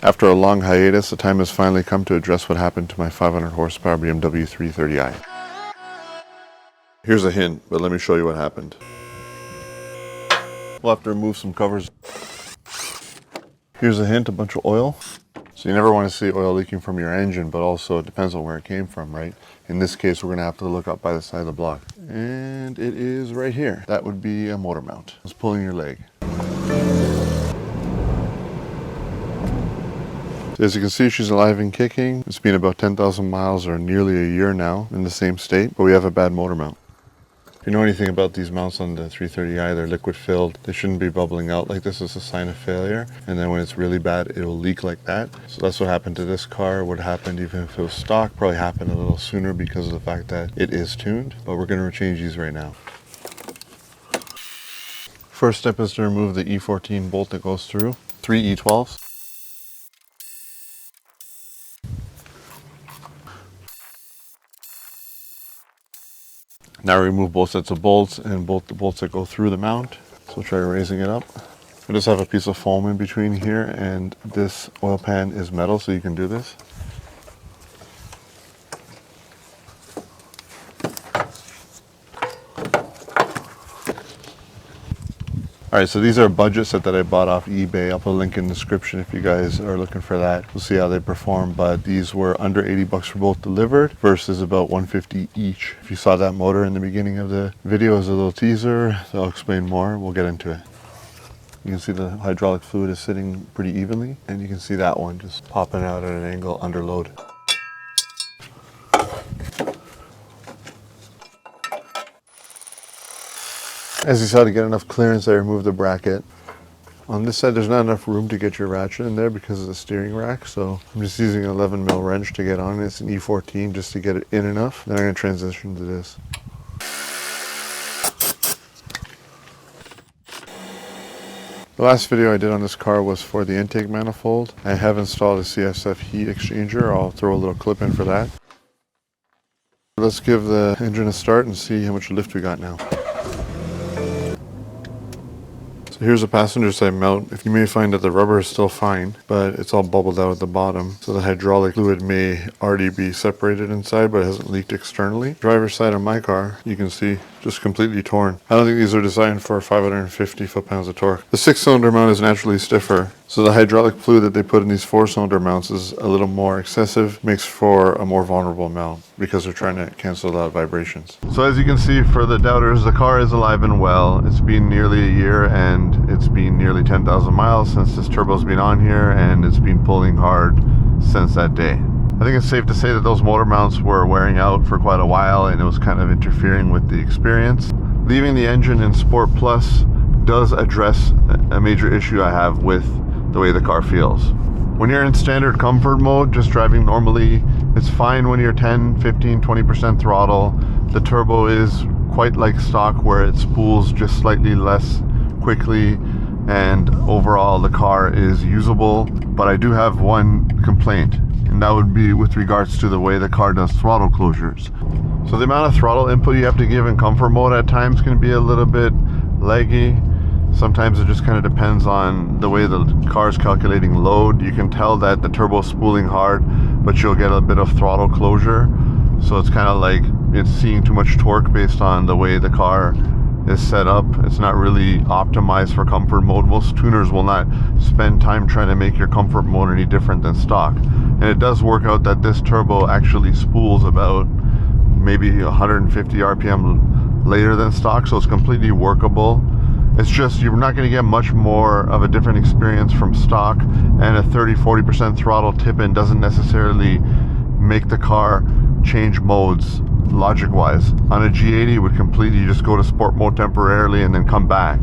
After a long hiatus, the time has finally come to address what happened to my 500 horsepower BMW 330i. Here's a hint, but let me show you what happened. We'll have to remove some covers. Here's a hint, a bunch of oil. So you never want to see oil leaking from your engine, but also it depends on where it came from, right? In this case, we're going to have to look up by the side of the block. And it is right here. That would be a motor mount. It's pulling your leg. As you can see, she's alive and kicking. It's been about 10,000 miles or nearly a year now in the same state, but we have a bad motor mount. If you know anything about these mounts on the 330i, they're liquid filled. They shouldn't be bubbling out like this. Is a sign of failure. And then when it's really bad, it'll leak like that. So that's what happened to this car. What happened even if it was stock probably happened a little sooner because of the fact that it is tuned. But we're going to change these right now. First step is to remove the E14 bolt that goes through. 3 E12s. Now remove both sets of bolts and both the bolts that go through the mount. So try raising it up. I just have a piece of foam in between here, and this oil pan is metal, so you can do this. Alright, so these are a budget set that I bought off eBay. I'll put a link in the description if you guys are looking for that. We'll see how they perform, but these were under 80 bucks for both delivered versus about 150 each. If you saw that motor in the beginning of the video as a little teaser, so I'll explain more. We'll get into it. You can see the hydraulic fluid is sitting pretty evenly, and you can see that one just popping out at an angle under load. As you saw, to get enough clearance, I removed the bracket. On this side, there's not enough room to get your ratchet in there because of the steering rack, so I'm just using an 11 mil wrench to get on it. It's an E14 just to get it in enough. Then I'm going to transition to this. The last video I did on this car was for the intake manifold. I have installed a CSF heat exchanger. I'll throw a little clip in for that. Let's give the engine a start and see how much lift we got now. So here's a passenger side mount. If you may find that the rubber is still fine, but it's all bubbled out at the bottom. So the hydraulic fluid may already be separated inside, but it hasn't leaked externally. Driver's side of my car, you can see, just completely torn. I don't think these are designed for 550 foot-pounds of torque. The 6-cylinder mount is naturally stiffer, so the hydraulic fluid that they put in these 4-cylinder mounts is a little more excessive, makes for a more vulnerable mount because they're trying to cancel out vibrations. So as you can see, for the doubters, the car is alive and well. It's been nearly a year and it's been nearly 10,000 miles since this turbo's been on here, and it's been pulling hard since that day. I think it's safe to say that those motor mounts were wearing out for quite a while, and it was kind of interfering with the experience. Leaving the engine in Sport Plus does address a major issue I have with the way the car feels. When you're in standard comfort mode, just driving normally, it's fine when you're 10, 15, 20% throttle. The turbo is quite like stock, where it spools just slightly less quickly, and overall the car is usable. But I do have one complaint, and that would be with regards to the way the car does throttle closures. So the amount of throttle input you have to give in comfort mode at times can be a little bit laggy. Sometimes it just kind of depends on the way the car is calculating load. You can tell that the turbo is spooling hard, but you'll get a bit of throttle closure. So it's kind of like it's seeing too much torque based on the way the car is set up. It's not really optimized for comfort mode. Most tuners will not spend time trying to make your comfort mode any different than stock. And it does work out that this turbo actually spools about maybe 150 RPM later than stock, so it's completely workable. It's just you're not going to get much more of a different experience from stock, and a 30-40% throttle tip-in doesn't necessarily make the car change modes logic-wise. On a G80, it would completely just go to sport mode temporarily and then come back.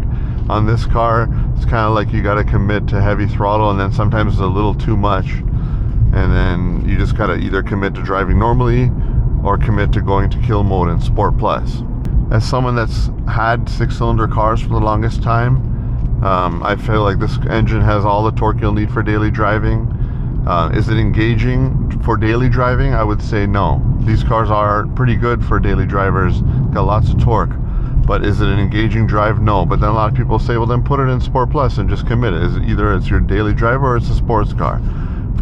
On this car, it's kind of like you got to commit to heavy throttle, and then sometimes it's a little too much, and then you just got to either commit to driving normally or commit to going to kill mode in Sport Plus. As someone that's had 6-cylinder cars for the longest time, I feel like this engine has all the torque you'll need for daily driving. Is it engaging for daily driving? I would say no. These cars are pretty good for daily drivers, got lots of torque. But is it an engaging drive? No. But then a lot of people say, well, then put it in Sport Plus and just commit it. Is it either it's your daily driver or it's a sports car?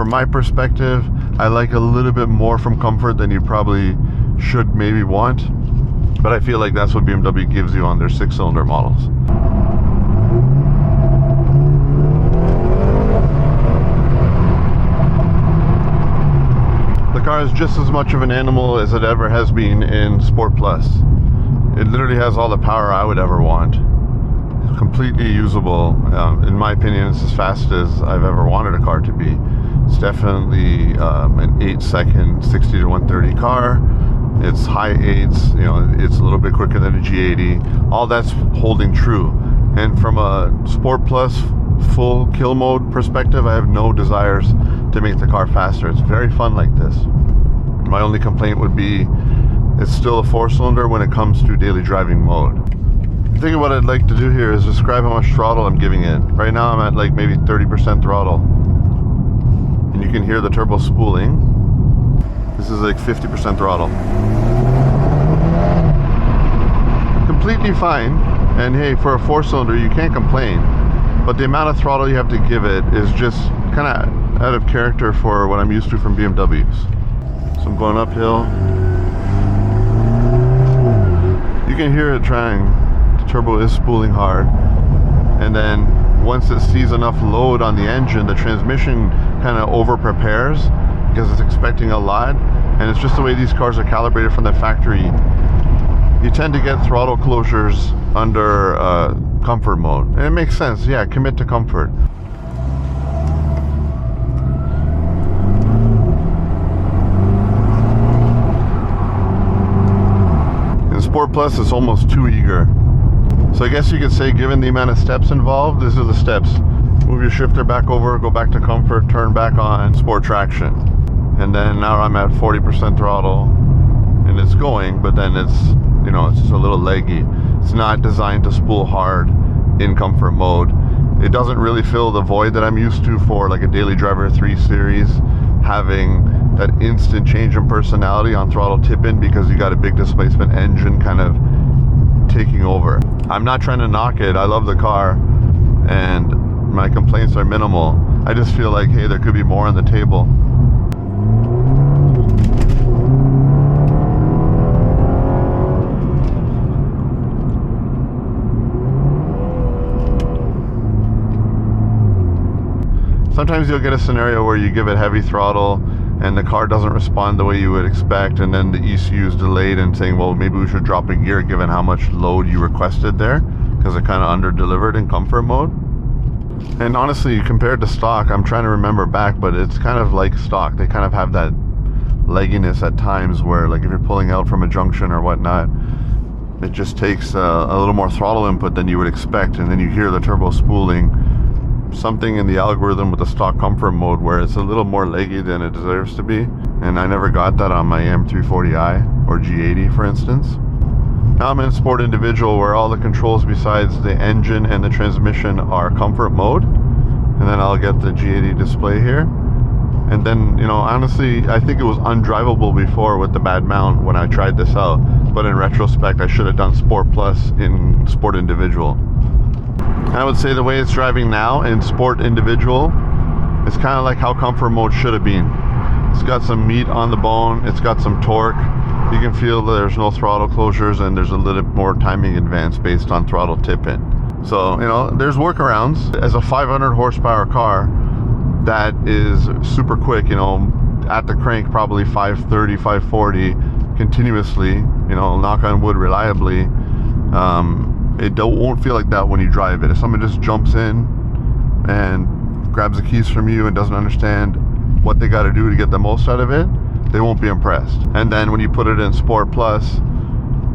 from my perspective, I like a little bit more from comfort than you probably should maybe want. But I feel like that's what BMW gives you on their 6-cylinder models. The car is just as much of an animal as it ever has been in Sport Plus. It literally has all the power I would ever want. It's completely usable. In my opinion, it's as fast as I've ever wanted a car to be. It's definitely an 8-second 60 to 130 car. It's high 8s, you know, it's a little bit quicker than a G80. All that's holding true. And from a Sport Plus full kill mode perspective, I have no desires to make the car faster. It's very fun like this. My only complaint would be it's still a 4-cylinder when it comes to daily driving mode. I think what I'd like to do here is describe how much throttle I'm giving it. Right now I'm at like maybe 30% throttle. And you can hear the turbo spooling. This is like 50% throttle. Completely fine. And hey, for a 4-cylinder, you can't complain. But the amount of throttle you have to give it is just kind of out of character for what I'm used to from BMWs. So I'm going uphill. You can hear it trying. The turbo is spooling hard. And then once it sees enough load on the engine, the transmission kind of over prepares because it's expecting a lot. And it's just the way these cars are calibrated from the factory. You tend to get throttle closures under comfort mode. And it makes sense, yeah, commit to comfort. In Sport Plus, it's almost too eager. So I guess you could say, given the amount of steps involved, these are the steps. Move your shifter back over, go back to comfort, turn back on sport traction. And then now I'm at 40% throttle and it's going, but then it's, you know, it's just a little leggy. It's not designed to spool hard in comfort mode. It doesn't really fill the void that I'm used to for like a Daily Driver 3 Series, having that instant change in personality on throttle tip-in because you got a big displacement engine kind of taking over. I'm not trying to knock it. I love the car and my complaints are minimal. I just feel like, hey, there could be more on the table. Sometimes you'll get a scenario where you give it heavy throttle and the car doesn't respond the way you would expect, and then the ECU is delayed and saying, well, maybe we should drop a gear given how much load you requested there, because it kind of under-delivered in comfort mode. And honestly, compared to stock, I'm trying to remember back, but it's kind of like stock. They kind of have that legginess at times where, like, if you're pulling out from a junction or whatnot, it just takes a little more throttle input than you would expect, and then you hear the turbo spooling. Something in the algorithm with the stock comfort mode where it's a little more leggy than it deserves to be, and I never got that on my M340i or G80, for instance. Now I'm in Sport Individual, where all the controls besides the engine and the transmission are comfort mode, and then I'll get the G80 display here. And then, you know, honestly, I think it was undrivable before with the bad mount when I tried this out, but in retrospect I should have done Sport Plus in Sport Individual. I would say the way it's driving now in Sport Individual, it's kind of like how comfort mode should have been. It's got some meat on the bone, it's got some torque. You can feel that there's no throttle closures and there's a little more timing advance based on throttle tip-in. So, you know, there's workarounds. As a 500 horsepower car that is super quick, you know, at the crank probably 530, 540 continuously, you know, knock on wood, reliably. It won't feel like that when you drive it. If someone just jumps in and grabs the keys from you and doesn't understand what they got to do to get the most out of it, they won't be impressed. And then when you put it in Sport Plus,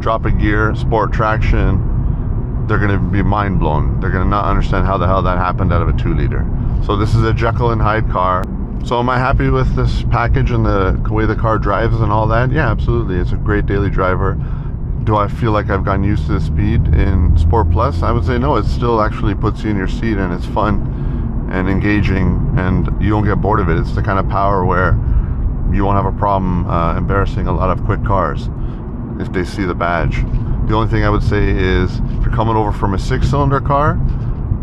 drop a gear, sport traction, they're going to be mind blown. They're going to not understand how the hell that happened out of a 2-liter. So this is a Jekyll and Hyde car. So am I happy with this package and the way the car drives and all that? Yeah, absolutely. It's a great daily driver. Do I feel like I've gotten used to the speed in Sport Plus? I would say no. It still actually puts you in your seat and it's fun and engaging and you don't get bored of it. It's the kind of power where you won't have a problem embarrassing a lot of quick cars if they see the badge. The only thing I would say is if you're coming over from a 6-cylinder car,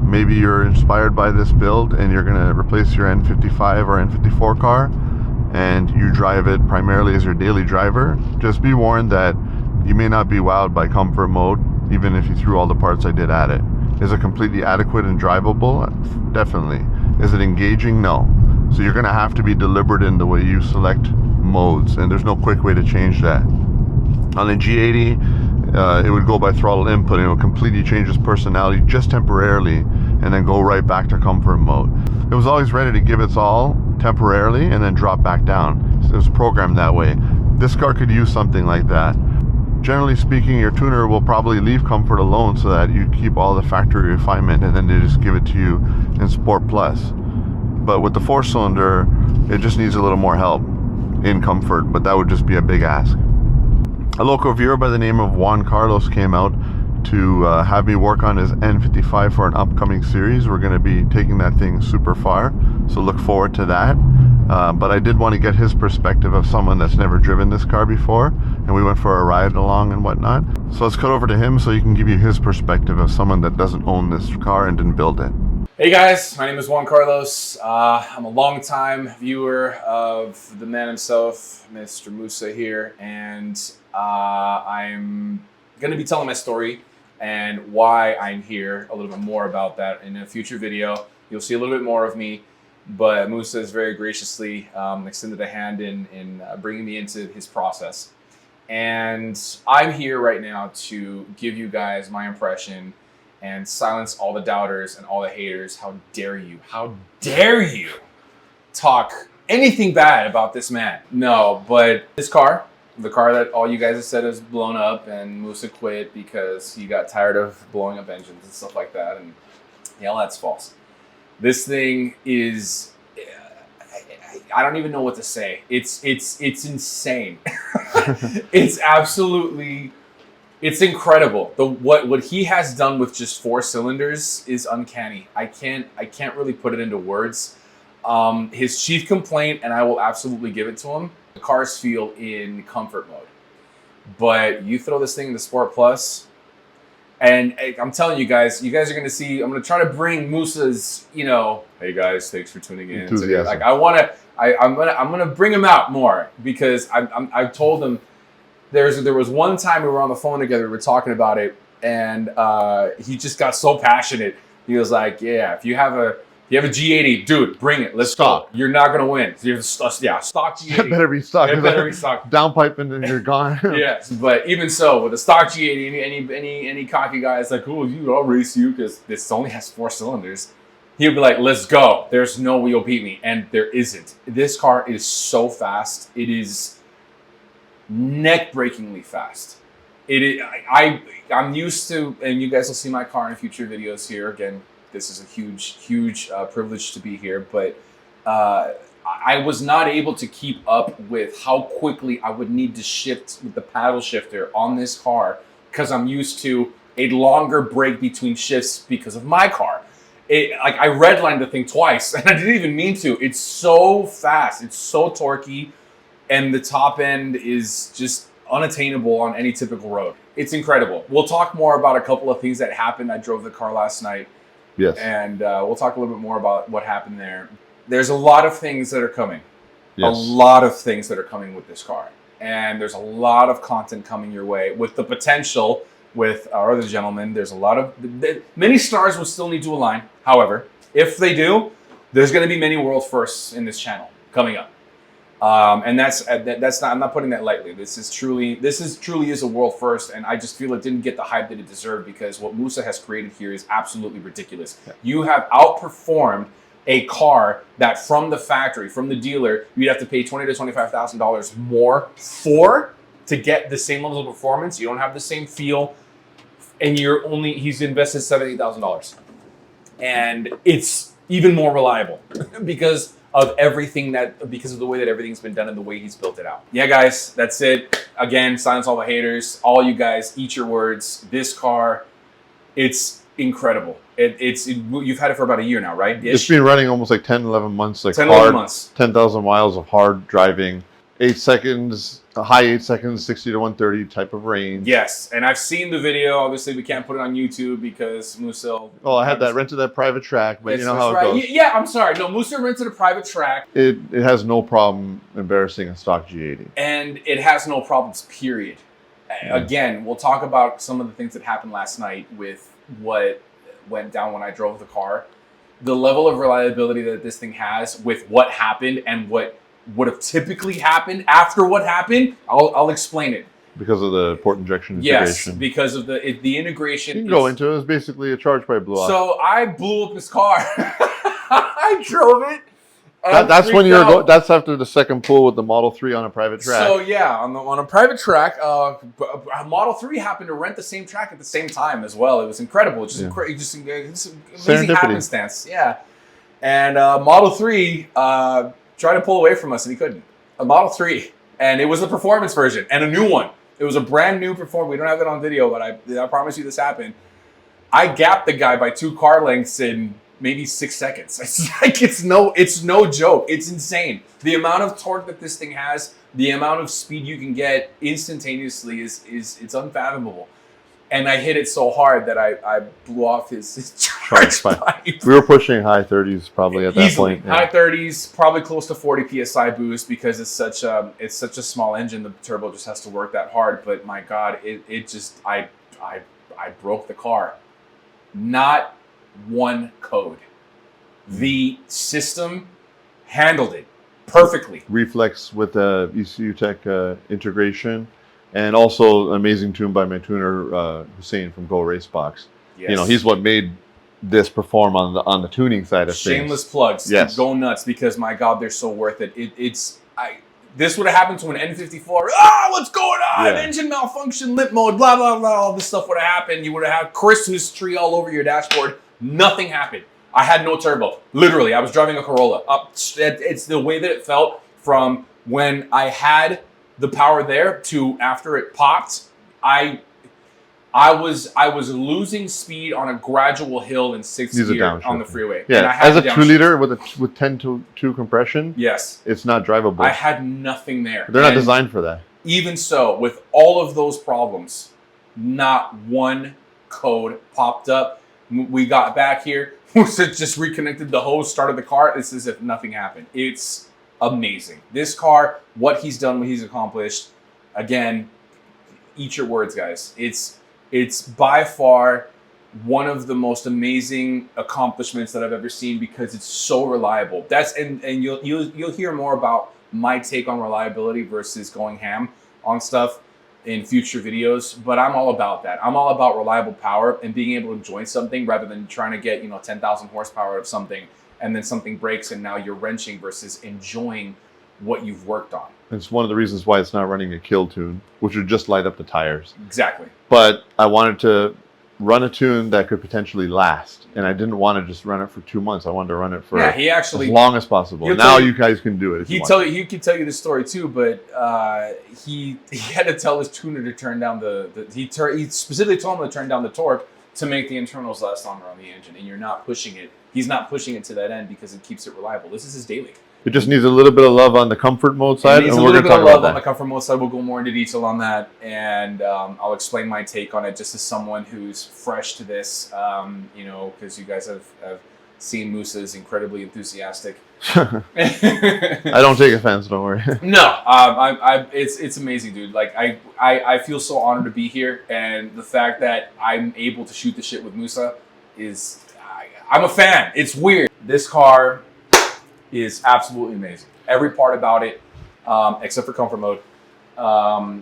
maybe you're inspired by this build and you're going to replace your N55 or N54 car and you drive it primarily as your daily driver, just be warned that you may not be wowed by comfort mode, even if you threw all the parts I did at it. Is it completely adequate and drivable? Definitely. Is it engaging? No. So you're going to have to be deliberate in the way you select modes, and there's no quick way to change that. On the G80, it would go by throttle input, and it would completely change its personality just temporarily, and then go right back to comfort mode. It was always ready to give its all temporarily and then drop back down. It was programmed that way. This car could use something like that. Generally speaking, your tuner will probably leave comfort alone so that you keep all the factory refinement, and then they just give it to you in Sport Plus. But with the 4-cylinder, it just needs a little more help in comfort, but that would just be a big ask. A local viewer by the name of Juan Carlos came out to have me work on his N55 for an upcoming series. We're going to be taking that thing super far, so look forward to that. But I did want to get his perspective of someone that's never driven this car before, and we went for a ride along and whatnot. So let's cut over to him so he can give you his perspective of someone that doesn't own this car and didn't build it. Hey guys, my name is Juan Carlos. I'm a long-time viewer of the man himself, Mr. Musa here, and I'm going to be telling my story and why I'm here, a little bit more about that in a future video. You'll see a little bit more of me, but Musa has very graciously extended a hand in bringing me into his process. And I'm here right now to give you guys my impression and silence all the doubters and all the haters. How dare you talk anything bad about this man? No, but this car, the car that all you guys have said is blown up and Musa quit because he got tired of blowing up engines and stuff like that, and yeah, that's false. This thing is, I don't even know what to say. It's insane. It's absolutely, it's incredible. What he has done with just 4 cylinders is uncanny. I can't really put it into words. His chief complaint, and I will absolutely give it to him, the cars feel in comfort mode. But you throw this thing in the Sport Plus, and I'm telling you guys are going to see, I'm going to try to bring Musa's, hey guys, thanks for tuning in. Enthusiasm. Like I'm going to bring him out more, because I told him, there was one time we were on the phone together, we were talking about it, and he just got so passionate. He was like, yeah, if you have a G80, dude, bring it. Let's stock. Go. You're not going to win. So stock G80. It better be stock. It better be stock. Downpipe and then you're gone. Yes, but even so, with a stock G80, any cocky guy is like, oh, I'll race you because this only has 4 cylinders. He'll be like, let's go. There's no way you'll beat me. And there isn't. This car is so fast. It is neck-breakingly fast. I'm used to, and you guys will see my car in future videos here. Again, this is a huge privilege to be here, but I was not able to keep up with how quickly I would need to shift with the paddle shifter on this car, because I'm used to a longer break between shifts because of my car. I redlined the thing twice, and I didn't even mean to. It's so fast. It's so torquey, and the top end is just unattainable on any typical road. It's incredible. We'll talk more about a couple of things that happened. I drove the car last night. Yes. And we'll talk a little bit more about what happened there. There's a lot of things that are coming. Yes. A lot of things that are coming with this car. And there's a lot of content coming your way with the potential with our other gentleman. There's a lot of, many stars will still need to align. However, if they do, there's going to be many world firsts in this channel coming up. And that's not, I'm not putting that lightly. This is truly is a world first, and I just feel it didn't get the hype that it deserved, because what Musa has created here is absolutely ridiculous. Yeah. You have outperformed a car that from the factory, from the dealer, you'd have to pay $20,000 to $25,000 more to get the same level of performance. You don't have the same feel, and he's invested $7,000 to $8,000, and it's even more reliable because of because of the way that everything's been done and the way he's built it out. Yeah, guys, that's it. Again, silence all the haters. All you guys, eat your words. This car, it's incredible. You've had it for about a year now, right? It's been running almost like 10, 11 months. Like 10, 11 months. 10,000 miles of hard driving. 8 seconds, a high 8 seconds, 60 to 130 type of range. Yes, and I've seen the video. Obviously, we can't put it on YouTube because Musa. Oh, I had that rented that private track, but you know how it goes. Yeah, I'm sorry. No, Musa rented a private track. It has no problem embarrassing a stock G80. And it has no problems, period. Again, we'll talk about some of the things that happened last night with what went down when I drove the car. The level of reliability that this thing has with what happened and what would have typically happened after what happened, I'll explain it. Because of the port injection integration. Yes, because of the integration. You can go into it. It's basically a charge pipe blew off. So I blew up his car. I drove it. That's when you're that's after the second pull with the Model 3 on a private track. So yeah, on a private track, Model 3 happened to rent the same track at the same time as well. It was incredible. Just amazing happenstance. Yeah. And Model 3 tried to pull away from us and he couldn't. A Model 3. And it was the performance version and a new one. It was a brand new performance. We don't have it on video, but I promise you this happened. I gapped the guy by 2 car lengths in maybe 6 seconds. It's like it's no joke. It's insane. The amount of torque that this thing has, the amount of speed you can get instantaneously is it's unfathomable. And I hit it so hard that I blew off his charge pipe. We were pushing high 30s probably at that Easily. point. Yeah. High 30s, probably close to 40 psi boost because it's such a small engine. The turbo just has to work that hard. But my God, I broke the car. Not one code. The system handled it perfectly. Reflex with the ECU Tech integration, and also an amazing tune by my tuner Hussein from Go Racebox. Yes. You know, he's what made this perform on the tuning side of things. Shameless plugs. Yes. Go nuts because my God, they're so worth it. This would have happened to an N54. What's going on? Yeah. Engine malfunction, lip mode, blah, blah, blah. All this stuff would have happened. You would have had Christmas tree all over your dashboard. Nothing happened. I had no turbo. Literally, I was driving a Corolla. It's the way that it felt from when I had the power there to after it popped. I was losing speed on a gradual hill in 6th gear on the freeway. Yeah, and I had as a 2-liter with 10 to 2 compression, yes, it's not drivable. I had nothing there. They're not designed for that. Even so, with all of those problems, not one code popped up. We got back here, just reconnected the hose, started the car. It's as if nothing happened. It's amazing. This car, what he's done, what he's accomplished. Again, eat your words, guys. It's by far one of the most amazing accomplishments that I've ever seen because it's so reliable. And you'll hear more about my take on reliability versus going ham on stuff in future videos, but I'm all about that. I'm all about reliable power and being able to enjoy something rather than trying to get 10,000 horsepower of something and then something breaks and now you're wrenching versus enjoying what you've worked on. It's one of the reasons why it's not running a kill tune, which would just light up the tires. Exactly. But I wanted to run a tune that could potentially last, and I didn't want to just run it for 2 months. I wanted to run it for as long as possible. Now you guys can do it. He could tell you the story too, but he had to tell his tuner to turn down he specifically told him to turn down the torque to make the internals last longer on the engine, and you're not pushing it. He's not pushing it to that end because it keeps it reliable. This is his daily. It just needs a little bit of love on the comfort mode side, and we're going to talk about that. On the comfort mode side, we'll go more into detail on that, and I'll explain my take on it just as someone who's fresh to this, because you guys have seen Musa is incredibly enthusiastic. I don't take offense, don't worry. No, it's amazing, dude. Like I feel so honored to be here, and the fact that I'm able to shoot the shit with Musa is, I'm a fan. It's weird. This car is absolutely amazing. Every part about it, except for comfort mode,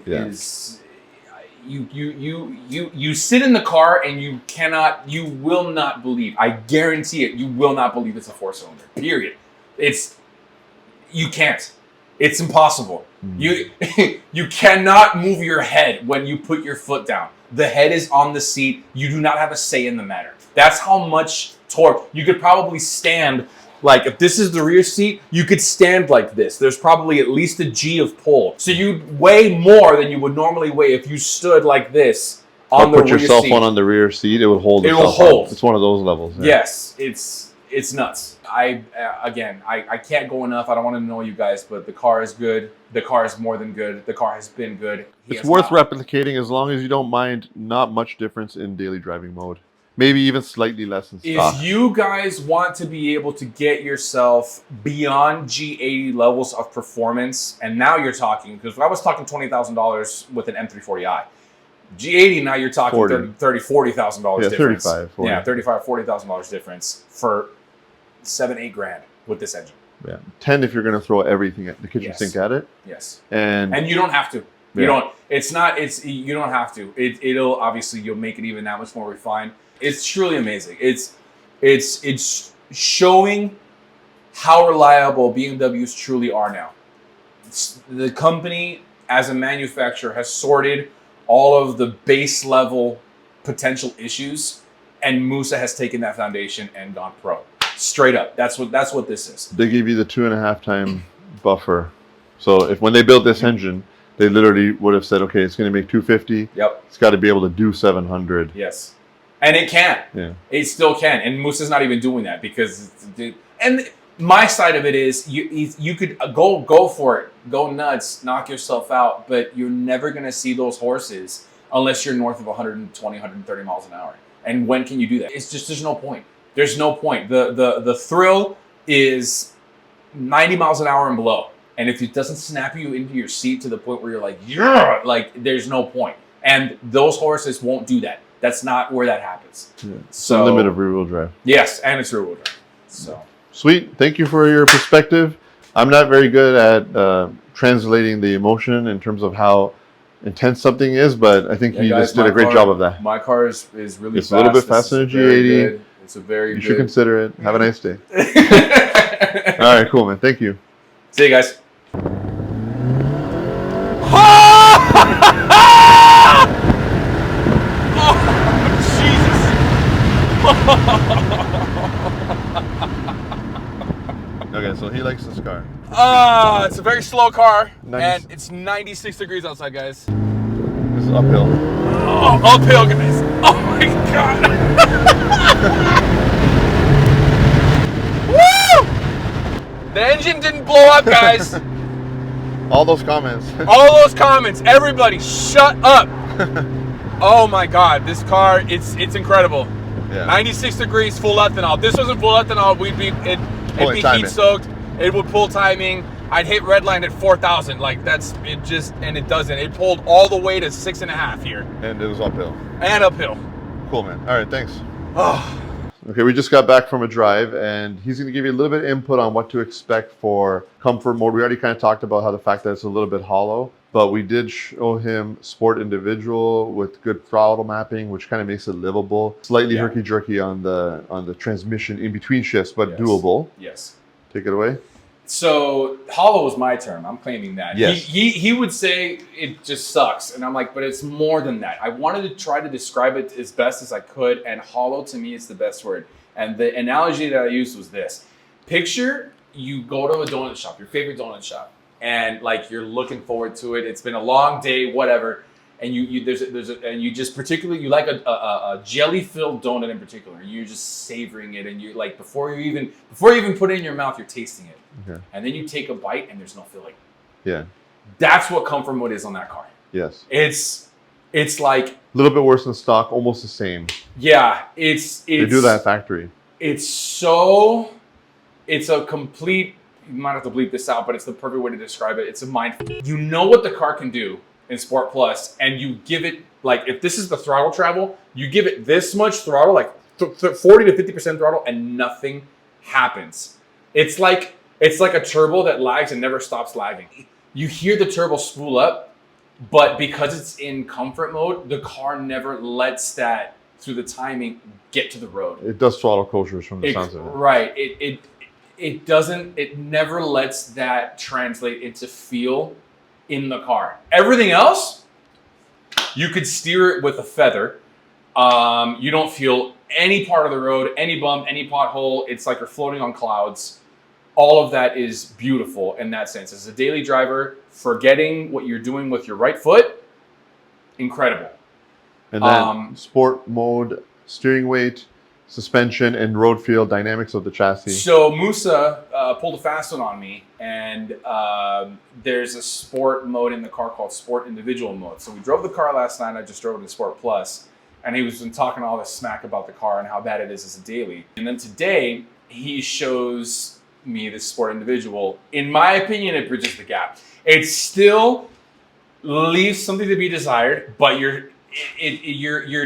is you sit in the car and you will not believe. I guarantee it. You will not believe it's a 4-cylinder. Period. You can't. It's impossible. You cannot move your head when you put your foot down. The head is on the seat. You do not have a say in the matter. That's how much torque. You could probably stand. Like, if this is the rear seat, you could stand like this. There's probably at least a G of pull. So you'd weigh more than you would normally weigh if you stood like this on the rear seat. Put your cell phone on the rear seat, it would hold. It will hold. It's one of those levels. Yeah. Yes, it's nuts. I can't go enough. I don't want to know you guys, but the car is good. The car is more than good. The car has been good. It's worth replicating as long as you don't mind not much difference in daily driving mode. Maybe even slightly less in stock. If you guys want to be able to get yourself beyond G80 levels of performance, and now you're talking, because I was talking $20,000 with an M340i. G80, now you're talking $30,000, $40,000 difference. 35, 40. Yeah, $35,000, $40,000 difference for $7,000-8,000 with this engine. Yeah, 10 if you're going to throw everything at the kitchen sink at it. Yes. And you don't have to. You don't. It's not. It's you don't have to. It'll obviously you'll make it even that much more refined. It's truly amazing. It's showing how reliable BMWs truly are now. The company as a manufacturer has sorted all of the base level potential issues, and Musa has taken that foundation and gone pro. Straight up. That's what this is. They give you the 2.5 time buffer. So if when they built this engine, they literally would have said, okay, it's going to make 250. Yep. It's got to be able to do 700. Yes. And it can. Yeah. It still can. And Musa's not even doing that because and my side of it is you could go for it. Go nuts, knock yourself out, but you're never going to see those horses unless you're north of 120, 130 miles an hour. And when can you do that? It's just there's no point. There's no point. The thrill is 90 miles an hour and below. And if it doesn't snap you into your seat to the point where you're like, yeah, like there's no point. And those horses won't do that. That's not where that happens. Yeah. So the limit of rear-wheel drive. Yes, and it's rear-wheel drive. So sweet. Thank you for your perspective. I'm not very good at translating the emotion in terms of how intense something is, but I think you just did a great job of that. My car is really fast. It's a little bit faster than G80. It's a very You should consider it. Have a nice day. good. All right, cool, man. Thank you. See you guys. Okay, so he likes this car. It's a very slow car, 90 and it's 96 degrees outside, guys. This is uphill. Oh, uphill, guys. Oh my god. Woo! The engine didn't blow up, guys. All those comments. All those comments. Everybody, shut up. Oh my god, this car, it's incredible. Yeah. 96 degrees, full ethanol. This wasn't full ethanol, it'd be heat soaked. It would pull timing. I'd hit red line at 4,000. Like and it doesn't. It pulled all the way to 6.5 here. And it was uphill. And uphill. Cool, man. All right, thanks. Oh. Okay, we just got back from a drive, and he's going to give you a little bit of input on what to expect for comfort mode. We already kind of talked about how the fact that it's a little bit hollow, but we did show him Sport Individual with good throttle mapping, which kind of makes it livable. Slightly herky-jerky on the transmission in between shifts, but doable. Yes. Take it away. So hollow was my term. I'm claiming that. Yes. He would say it just sucks, and I'm like, but it's more than that. I wanted to try to describe it as best as I could, and hollow to me is the best word. And the analogy that I used was this: picture you go to a donut shop, your favorite donut shop, and like you're looking forward to it. It's been a long day, whatever, and and you just particularly you like a jelly filled donut in particular. And you're just savoring it, and you like before you even put it in your mouth, you're tasting it. Okay. And then you take a bite and there's no filling. Yeah. That's what comfort mode is on that car. Yes. It's like a little bit worse than stock, almost the same. Yeah, they do that factory. It's a complete, you might have to bleep this out, but it's the perfect way to describe it. It's a mind. You know what the car can do in Sport Plus, and you give it, like, if this is the throttle travel, you give it this much throttle, like 40 to 50% throttle, and nothing happens. It's like a turbo that lags and never stops lagging. You hear the turbo spool up, but because it's in comfort mode, the car never lets that, through the timing, get to the road. It does throttle closures from the sounds of it. Right. It doesn't, it never lets that translate into feel in the car. Everything else, you could steer it with a feather. You don't feel any part of the road, any bump, any pothole. It's like you're floating on clouds. All of that is beautiful in that sense. As a daily driver, forgetting what you're doing with your right foot, incredible. And then sport mode, steering weight, suspension and road feel dynamics of the chassis. So Musa pulled a fast one on me, and there's a sport mode in the car called Sport Individual mode. So we drove the car last night. I just drove it in Sport Plus, and he was been talking all this smack about the car and how bad it is as a daily. And then today he shows me this Sport Individual. In my opinion, it bridges the gap. It still leaves something to be desired, but you're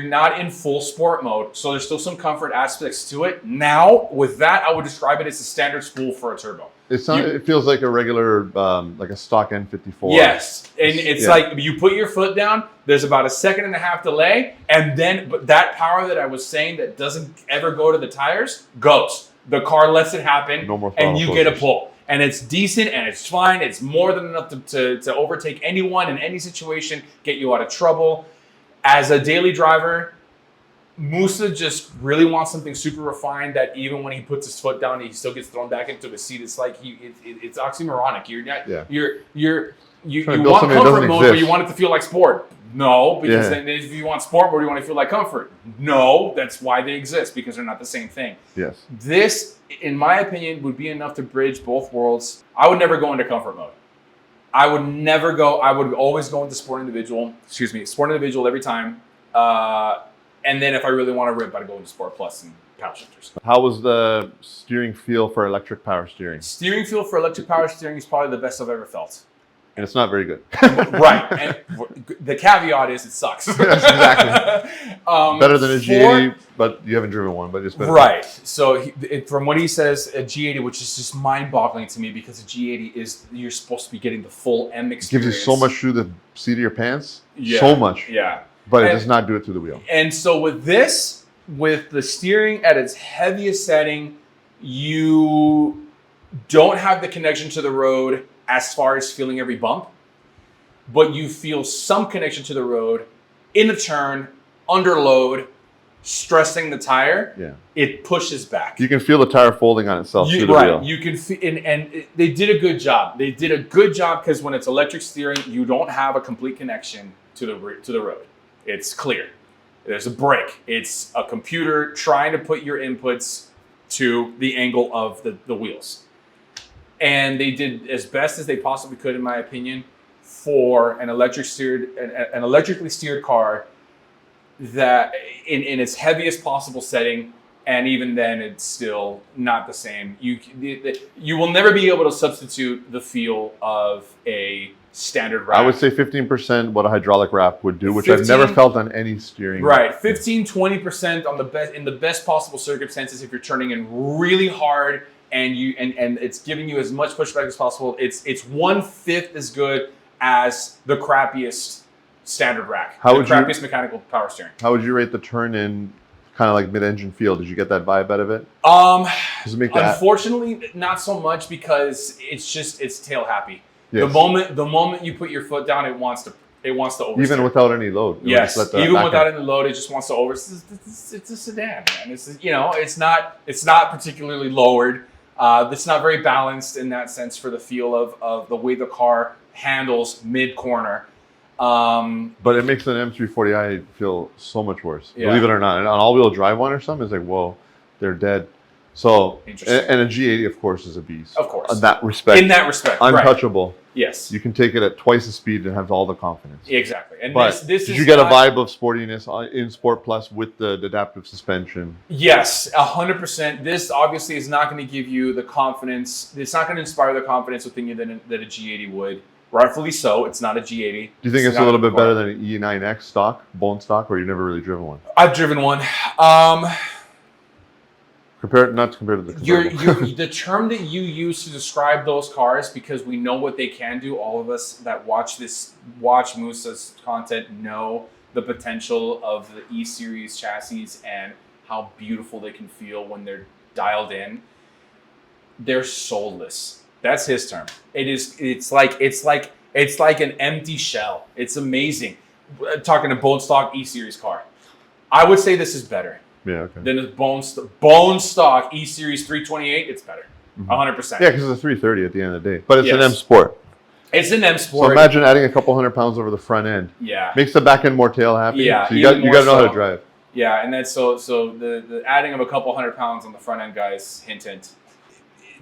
not in full sport mode, so there's still some comfort aspects to it. Now, with that, I would describe it as a standard spool for a turbo. It feels like a regular, like a stock N54. Yes, and it's like you put your foot down. There's about a 1.5 second delay, and then but that power that I was saying that doesn't ever go to the tires goes. The car lets it happen, no more and you get a pull. And it's decent, and it's fine. It's more than enough to overtake anyone in any situation, get you out of trouble. As a daily driver, Musa just really wants something super refined that even when he puts his foot down, he still gets thrown back into his seat. It's like it's oxymoronic. You want comfort mode, but you want it to feel like sport. No, because then if you want sport mode, you want to feel like comfort. No, that's why they exist, because they're not the same thing. Yes. This, in my opinion, would be enough to bridge both worlds. I would never go into comfort mode. I would always go into Sport Individual every time. And then if I really want to rip, I'd go into Sport Plus and power shifters. How was the steering feel for electric power steering? Steering feel for electric power steering is probably the best I've ever felt. And it's not very good. Right. And the caveat is it sucks. Exactly. Better than a G80, but you haven't driven one, but it's better. Right. So from what he says, a G80, which is just mind-boggling to me, because a G80 is, you're supposed to be getting the full M experience. It gives you so much through the seat of your pants. Yeah. So much. Yeah. But it does not do it through the wheel. And so with this, with the steering at its heaviest setting, you don't have the connection to the road as far as feeling every bump, but you feel some connection to the road in a turn, under load, stressing the tire. Yeah. It pushes back. You can feel the tire folding on itself through the wheel. You can feel, and they did a good job. They did a good job, because when it's electric steering, you don't have a complete connection to the road. It's clear. There's a brake. It's a computer trying to put your inputs to the angle of the wheels. And they did as best as they possibly could, in my opinion, for an electrically steered car that in its heaviest possible setting. And even then, it's still not the same. You will never be able to substitute the feel of a standard wrap. I would say 15% what a hydraulic wrap would do, which I've never felt on any steering. Right, 15-20% on in the best possible circumstances. If you're turning in really hard and it's giving you as much pushback as possible, it's 1/5 as good as the crappiest standard rack. Crappiest mechanical power steering. How would you rate the turn in? Kind of like mid-engine feel. Did you get that vibe out of it? Does it make that? Unfortunately, not so much, because it's tail happy. Yes. The moment you put your foot down, it wants to oversteer. Even without any load. Yes. Even without any load, it just wants to oversteer. It's a sedan, man. It's not particularly lowered. It's not very balanced in that sense for the feel of the way the car handles mid-corner. But it makes an M340i feel so much worse. Yeah. Believe it or not. And an all-wheel drive one or something, it's like, whoa, they're dead. So, and a G80, of course, is a beast. Of course. In that respect. Untouchable. Right. Yes. You can take it at twice the speed and have all the confidence. Exactly. And but did you get a vibe of sportiness in Sport Plus with the adaptive suspension? Yes, 100%. This obviously is not going to give you the confidence. It's not going to inspire the confidence within you that a G80 would. Rightfully so. It's not a G80. Do you think it's a little bit better than an E9X stock, bone stock, or you've never really driven one? I've driven one. Not compared to the the term that you use to describe those cars, because we know what they can do. All of us that watch Musa's content know the potential of the E-Series chassis and how beautiful they can feel when they're dialed in. They're soulless. That's his term. It's like an empty shell. It's amazing. Talking a bone stock E-Series car, I would say this is better. Yeah, okay. Then the bone stock E-Series 328, it's better. 100%. Yeah, because it's a 330 at the end of the day. But it's an M Sport. It's an M Sport. So imagine adding a couple 100 pounds over the front end. Yeah. Makes the back end more tail happy. Yeah. So you got to know how to drive. Yeah, and that's so the adding of a couple 100 pounds on the front end, guys. Hint, hint.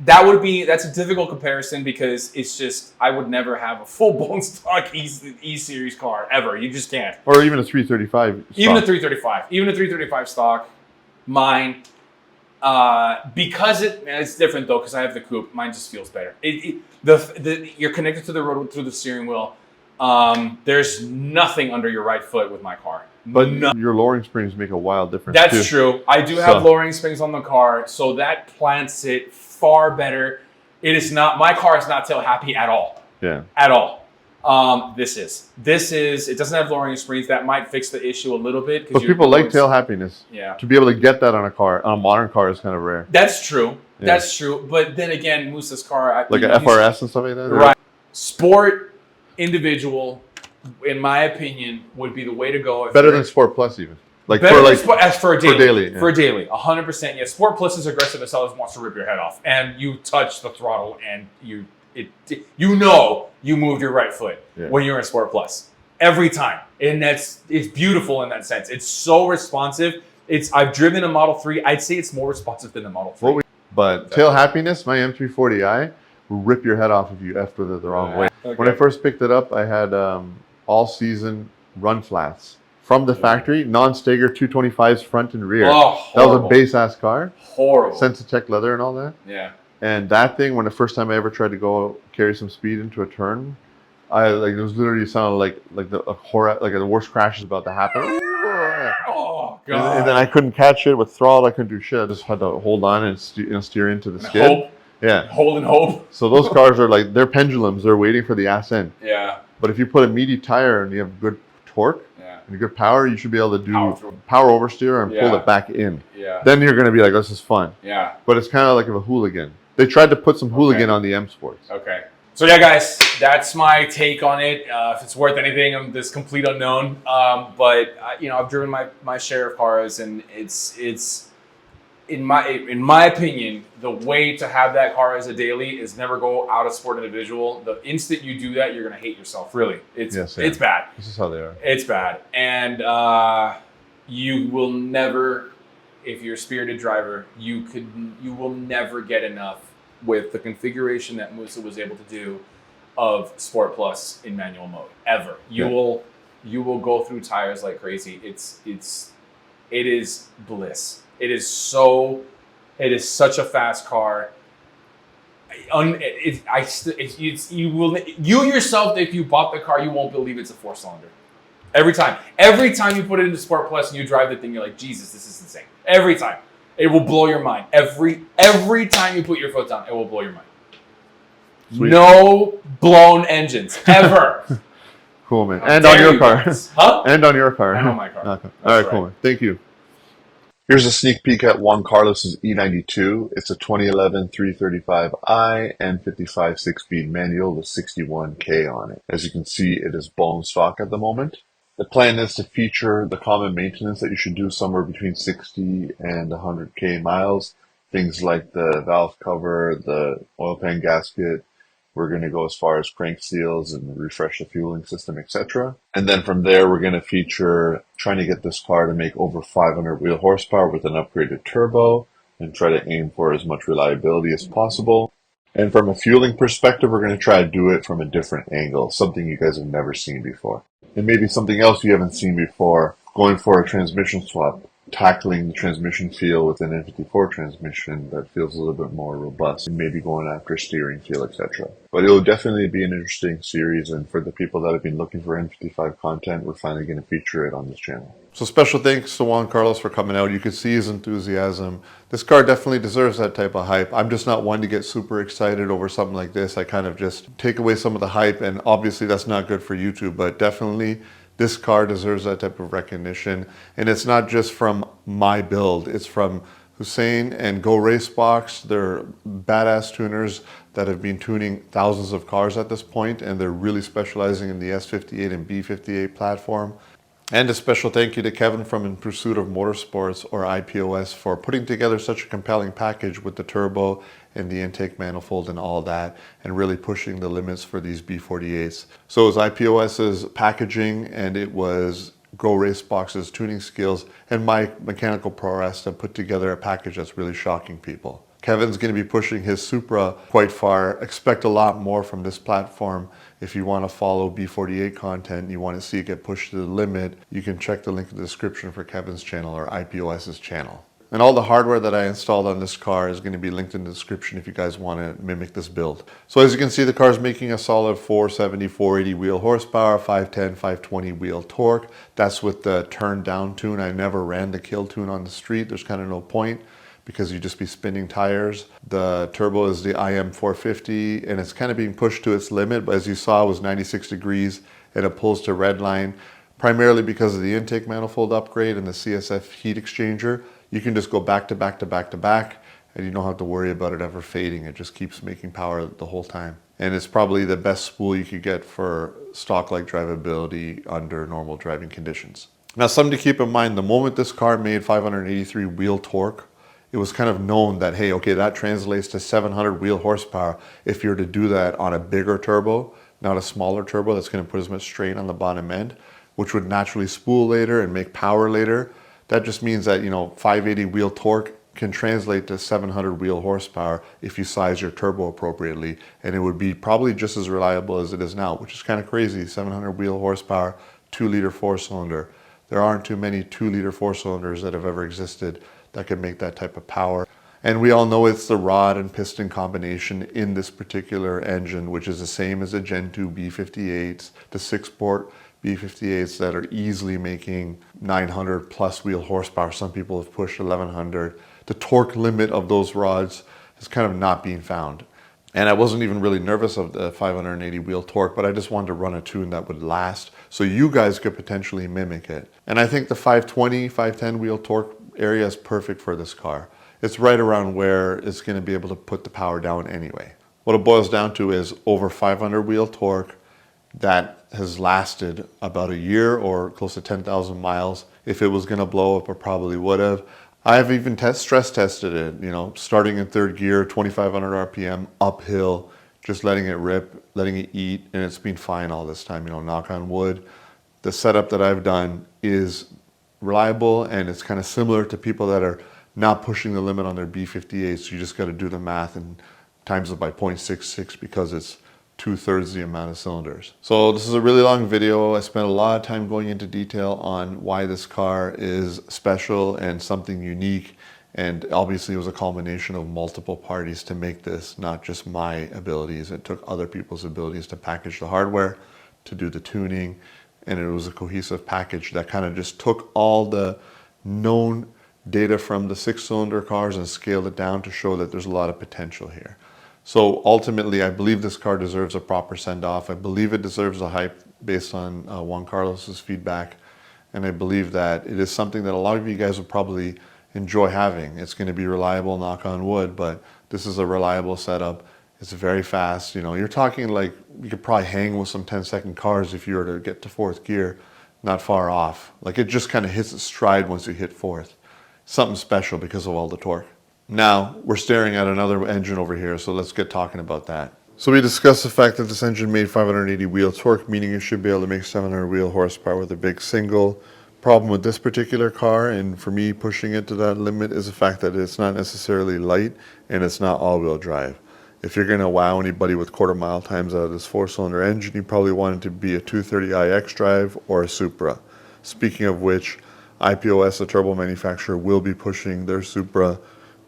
That's a difficult comparison because it's just I would never have a full blown stock E series car ever. You just can't. Or even a 335. Stock. Even a 335 stock. Mine. Because it's different though because I have the coupe. Mine just feels better. You're connected to the road through the steering wheel. There's nothing under your right foot with my car. But your lowering springs make a wild difference. That's true. I do have lowering springs on the car, so that plants it far better. My car is not tail happy at all. Yeah. At all. This is. It doesn't have lowering springs. That might fix the issue a little bit. But people like tail happiness. Yeah. To be able to get that on a modern car is kind of rare. That's true. Yeah. That's true. But then again, Musa's car. Like a FRS and stuff like that? Right. Sport, individual, in my opinion, would be the way to go. Better than Sport Plus even. For a daily. For a daily. 100%. Yeah. Sport Plus is aggressive as hell, wants to rip your head off. And you touch the throttle and you moved your right foot when you're in Sport Plus. Every time. And it's beautiful in that sense. It's so responsive. I've driven a Model 3. I'd say it's more responsive than the Model 3. But tail happiness, my M340i, will rip your head off if you F with it the wrong way. Okay. When I first picked it up, I had all-season run flats. From the factory, non-Stager 225s front and rear. Oh, that was a base-ass car. Horrible. Sensitech leather and all that. Yeah. And that thing, when the first time I ever tried to go carry some speed into a turn, it was literally sounded like the worst crash is about to happen. Oh god! And then I couldn't catch it with throttle. I couldn't do shit. I just had to hold on and steer into the skid. Hope. Yeah. Hold and hope. So those cars are they're pendulums. They're waiting for the ass end. Yeah. But if you put a meaty tire and you have good torque and good power, you should be able to do power oversteer and pull it back in. Yeah. Then you're going to be like, this is fun. Yeah. But it's kind of like a hooligan. They tried to put some hooligan on the M Sports. Okay. So yeah, guys, that's my take on it. If it's worth anything, I'm this complete unknown. But I've driven my share of cars, and it's in my opinion, the way to have that car as a daily is never go out of sport individual. The instant you do that, you're gonna hate yourself. Really, it's bad. This is how they are. It's bad, and you will never, if you're a spirited driver, you will never get enough with the configuration that Musa was able to do of Sport Plus in manual mode. Ever. You will go through tires like crazy. It is bliss. It is such a fast car. You yourself, if you bought the car, you won't believe it's a 4-cylinder. Every time you put it into Sport Plus and you drive the thing, you're like, Jesus, this is insane. Every time. It will blow your mind. Every time you put your foot down, it will blow your mind. Sweet. No blown engines, ever. Cool, man. And on your car. Huh? And on your car. And on my car. Okay. All right, cool, man. Thank you. Here's a sneak peek at Juan Carlos's E92. It's a 2011 335i and 55 6-speed manual with 61K on it. As you can see, it is bone stock at the moment. The plan is to feature the common maintenance that you should do somewhere between 60 and 100K miles. Things like the valve cover, the oil pan gasket. We're going to go as far as crank seals and refresh the fueling system, etc. And then from there, we're going to feature trying to get this car to make over 500 wheel horsepower with an upgraded turbo and try to aim for as much reliability as possible. And from a fueling perspective, we're going to try to do it from a different angle, something you guys have never seen before. And maybe something else you haven't seen before, going for a transmission swap, tackling the transmission feel with an N54 transmission that feels a little bit more robust, and maybe going after steering feel, etc. But it will definitely be an interesting series, and for the people that have been looking for N55 content, we're finally going to feature it on this channel. So special thanks to Juan Carlos for coming out. You could see his enthusiasm. This car definitely deserves that type of hype. I'm just not one to get super excited over something like this. I kind of just take away some of the hype, and obviously that's not good for YouTube, but definitely this car deserves that type of recognition. And it's not just from my build, it's from Hussein and Go Racebox. They're badass tuners that have been tuning thousands of cars at this point, and they're really specializing in the S58 and B58 platform. And a special thank you to Kevin from In Pursuit of Motorsports, or IPOS, for putting together such a compelling package with the turbo and the intake manifold and all that, and really pushing the limits for these B48s. So it was IPOS's packaging, and it was grow Racebox's tuning skills and my mechanical prowess to put together a package that's really shocking people. Kevin's going to be pushing his Supra quite far. Expect a lot more from this platform. If you want to follow B48 content, you want to see it get pushed to the limit, you can check the link in the description for Kevin's channel or IPOS's channel. And all the hardware that I installed on this car is going to be linked in the description if you guys want to mimic this build. So as you can see, the car is making a solid 470, 480 wheel horsepower, 510, 520 wheel torque. That's with the turned down tune. I never ran the kill tune on the street. There's kind of no point because you just be spinning tires. The turbo is the IM450 and it's kind of being pushed to its limit, but as you saw, it was 96 degrees and it pulls to redline, primarily because of the intake manifold upgrade and the CSF heat exchanger. You can just go back to back to back to back and you don't have to worry about it ever fading. It just keeps making power the whole time. And it's probably the best spool you could get for stock-like drivability under normal driving conditions. Now, something to keep in mind, the moment this car made 583 wheel torque, it was kind of known that, hey, okay, that translates to 700 wheel horsepower if you're to do that on a bigger turbo, not a smaller turbo that's going to put as much strain on the bottom end, which would naturally spool later and make power later. That just means that, 580 wheel torque can translate to 700 wheel horsepower if you size your turbo appropriately, and it would be probably just as reliable as it is now, which is kind of crazy. 700 wheel horsepower, 2-liter 4-cylinder. There aren't too many 2-liter 4-cylinders that have ever existed that can make that type of power. And we all know it's the rod and piston combination in this particular engine, which is the same as the Gen 2 B58s, the 6-port B58s that are easily making 900 plus wheel horsepower. Some people have pushed 1100. The torque limit of those rods is kind of not being found. And I wasn't even really nervous of the 580 wheel torque, but I just wanted to run a tune that would last so you guys could potentially mimic it. And I think the 520, 510 wheel torque area is perfect for this car. It's right around where it's going to be able to put the power down anyway. What it boils down to is over 500 wheel torque that has lasted about a year or close to 10,000 miles. If it was going to blow up, it probably would have. I've even stress tested it, starting in third gear, 2,500 RPM, uphill, just letting it rip, letting it eat, and it's been fine all this time, knock on wood. The setup that I've done is reliable, and it's kind of similar to people that are not pushing the limit on their B58, so you just got to do the math and times it by 0.66 because it's 2/3 the amount of cylinders. So this is a really long video. I spent a lot of time going into detail on why this car is special and something unique, and obviously it was a culmination of multiple parties to make this, not just my abilities. It took other people's abilities to package the hardware, to do the tuning, and it was a cohesive package that kind of just took all the known data from the 6-cylinder cars and scaled it down to show that there's a lot of potential here. So ultimately, I believe this car deserves a proper send-off. I believe it deserves a hype based on Juan Carlos's feedback. And I believe that it is something that a lot of you guys would probably enjoy having. It's going to be reliable, knock on wood, but this is a reliable setup. It's very fast. You're talking like you could probably hang with some 10-second cars if you were to get to 4th gear, not far off. Like it just kind of hits its stride once you hit 4th. Something special because of all the torque. Now, we're staring at another engine over here, so let's get talking about that. So we discussed the fact that this engine made 580 wheel torque, meaning it should be able to make 700 wheel horsepower with a big single. Problem with this particular car, and for me pushing it to that limit, is the fact that it's not necessarily light and it's not all-wheel drive. If you're going to wow anybody with quarter-mile times out of this 4-cylinder engine, you probably want it to be a 230i xDrive or a Supra. Speaking of which, IPOS, the turbo manufacturer, will be pushing their Supra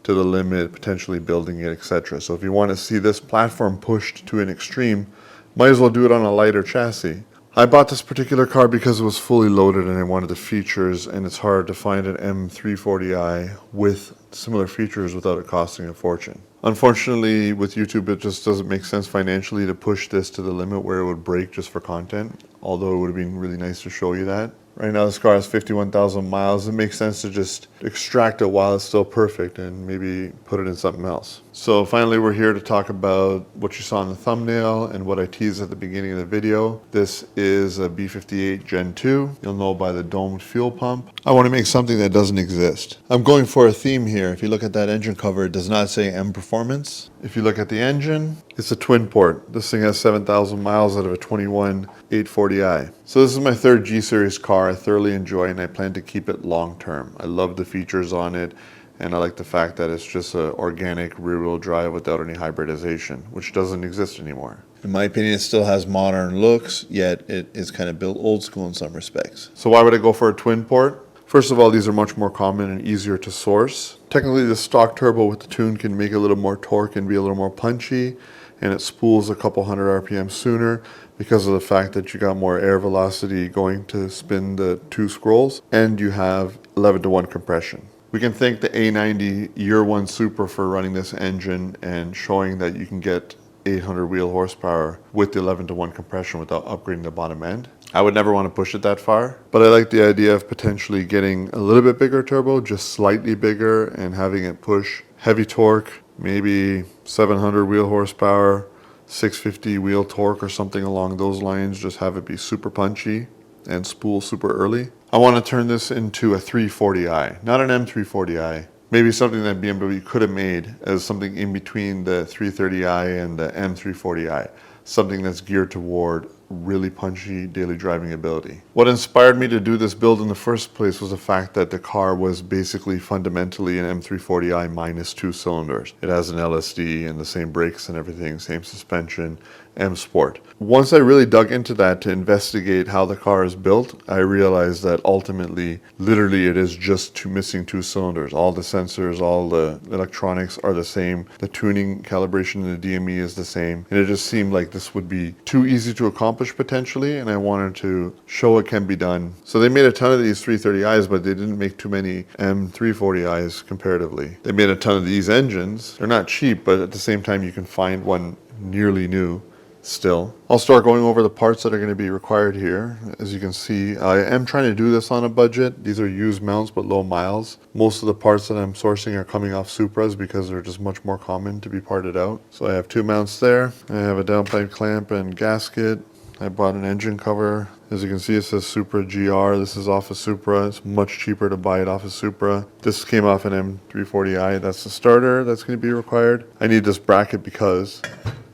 to the limit, potentially building it, etc. So if you want to see this platform pushed to an extreme, might as well do it on a lighter chassis. I bought this particular car because it was fully loaded and I wanted the features, and it's hard to find an M340i with similar features without it costing a fortune. Unfortunately, with YouTube, it just doesn't make sense financially to push this to the limit where it would break just for content, although it would have been really nice to show you that. Right now this car has 51,000 miles. It makes sense to just extract it while it's still perfect and maybe put it in something else. So finally, we're here to talk about what you saw in the thumbnail and what I teased at the beginning of the video. This is a B58 Gen 2. You'll know by the domed fuel pump. I want to make something that doesn't exist. I'm going for a theme here. If you look at that engine cover, it does not say M Performance. If you look at the engine, it's a twin port. This thing has 7,000 miles out of a 21 840 M340i. So this is my third G-Series car. I thoroughly enjoy and I plan to keep it long term. I love the features on it and I like the fact that it's just an organic rear-wheel drive without any hybridization, which doesn't exist anymore. In my opinion, it still has modern looks, yet it is kind of built old school in some respects. So why would I go for a twin port? First of all, these are much more common and easier to source. Technically, the stock turbo with the tune can make a little more torque and be a little more punchy, and it spools a couple hundred RPM sooner because of the fact that you got more air velocity going to spin the two scrolls, and you have 11-to-1 compression. We can thank the A90 Year 1 Super for running this engine and showing that you can get 800 wheel horsepower with the 11-to-1 compression without upgrading the bottom end. I would never want to push it that far, but I like the idea of potentially getting a little bit bigger turbo, just slightly bigger, and having it push heavy torque, maybe 700 wheel horsepower, 650 wheel torque or something along those lines. Just have it be super punchy and spool super early. I want to turn this into a 340i, not an M340i. Maybe something that BMW could have made as something in between the 330i and the M340i. Something that's geared toward really punchy daily driving ability. What inspired me to do this build in the first place was the fact that the car was basically fundamentally an M340i minus 2 cylinders. It has an LSD and the same brakes and everything, same suspension, M Sport. Once I really dug into that to investigate how the car is built, I realized that ultimately, literally it is just missing 2 cylinders. All the sensors, all the electronics are the same. The tuning calibration in the DME is the same. And it just seemed like this would be too easy to accomplish potentially, and I wanted to show it can be done. So they made a ton of these 330i's, but they didn't make too many M340i's comparatively. They made a ton of these engines. They're not cheap, but at the same time you can find one nearly new still. I'll start going over the parts that are going to be required here. As you can see, I am trying to do this on a budget. These are used mounts but low miles. Most of the parts that I'm sourcing are coming off Supras because they're just much more common to be parted out. So I have 2 mounts there. I have a downpipe clamp and gasket. I bought an engine cover. As you can see, it says Supra GR. This is off a Supra. It's much cheaper to buy it off a Supra. This came off an M340i. That's the starter that's going to be required. I need this bracket because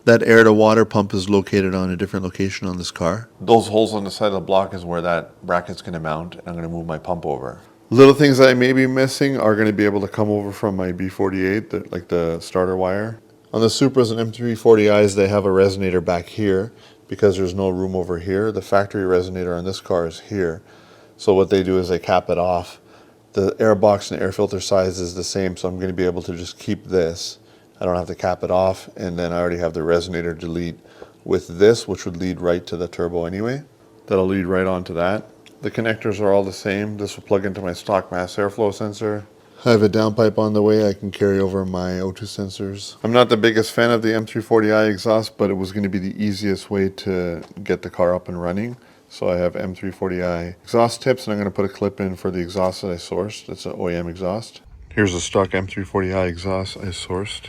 that air-to-water pump is located on a different location on this car. Those holes on the side of the block is where that bracket's going to mount, and I'm going to move my pump over. Little things that I may be missing are going to be able to come over from my B48, like the starter wire. On the Supras and M340i's, they have a resonator back here because there's no room over here. The factory resonator on this car is here. So what they do is they cap it off. The air box and air filter size is the same, so I'm going to be able to just keep this. I don't have to cap it off, and then I already have the resonator delete with this, which would lead right to the turbo anyway. That'll lead right onto that. The connectors are all the same. This will plug into my stock mass airflow sensor. I have a downpipe on the way. I can carry over my O2 sensors. I'm not the biggest fan of the M340i exhaust, but it was going to be the easiest way to get the car up and running. So I have M340i exhaust tips, and I'm going to put a clip in for the exhaust that I sourced. It's an OEM exhaust. Here's a stock M340i exhaust I sourced.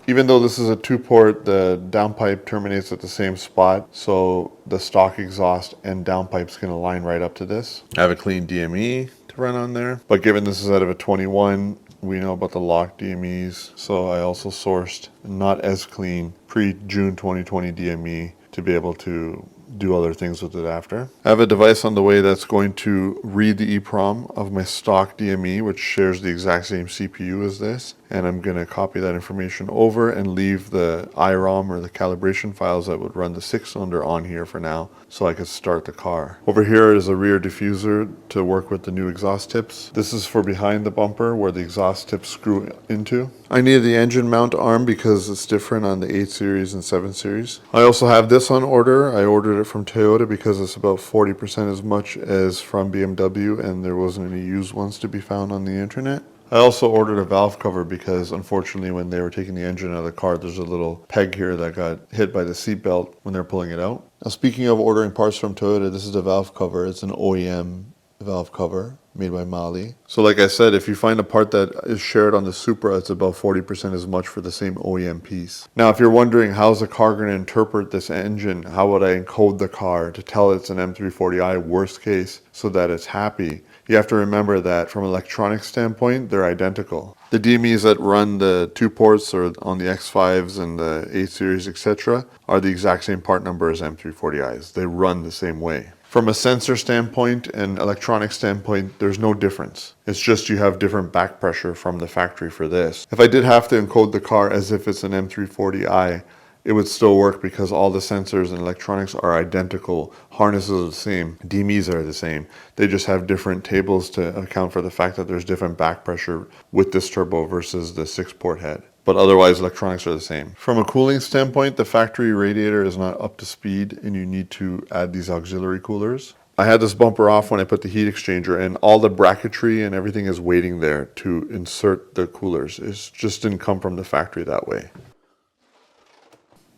Even though this is a 2-port, the downpipe terminates at the same spot, so the stock exhaust and downpipe's going to line right up to this. I have a clean DME to run on there, but given this is out of a 21, we know about the locked DMEs, so I also sourced not as clean pre-June 2020 DME to be able to do other things with it after. I have a device on the way that's going to read the EEPROM of my stock DME, which shares the exact same CPU as this, and I'm going to copy that information over and leave the IROM or the calibration files that would run the 6-cylinder on here for now, so I could start the car. Over here is a rear diffuser to work with the new exhaust tips. This is for behind the bumper where the exhaust tips screw into. I needed the engine mount arm because it's different on the 8 Series and 7 Series. I also have this on order. I ordered it from Toyota because it's about 40% as much as from BMW, and there wasn't any used ones to be found on the internet. I also ordered a valve cover because unfortunately when they were taking the engine out of the car, there's a little peg here that got hit by the seatbelt when they're pulling it out. Now, speaking of ordering parts from Toyota, this is the valve cover. It's an OEM valve cover made by Mali. So like I said, if you find a part that is shared on the Supra, it's about 40% as much for the same OEM piece. Now, if you're wondering how's the car going to interpret this engine, how would I encode the car to tell it's an M340i worst case so that it's happy? You have to remember that from an electronic standpoint, they're identical. The DMEs that run the 2 ports or on the X5s and the 8 Series, etc., are the exact same part number as M340Is. They run the same way. From a sensor standpoint and electronic standpoint, there's no difference. It's just you have different back pressure from the factory for this. If I did have to encode the car as if it's an M340i, it would still work because all the sensors and electronics are identical. Harnesses are the same. DMEs are the same. They just have different tables to account for the fact that there's different back pressure with this turbo versus the 6-port head. But otherwise, electronics are the same. From a cooling standpoint, the factory radiator is not up to speed and you need to add these auxiliary coolers. I had this bumper off when I put the heat exchanger in. All the bracketry and everything is waiting there to insert the coolers. It just didn't come from the factory that way.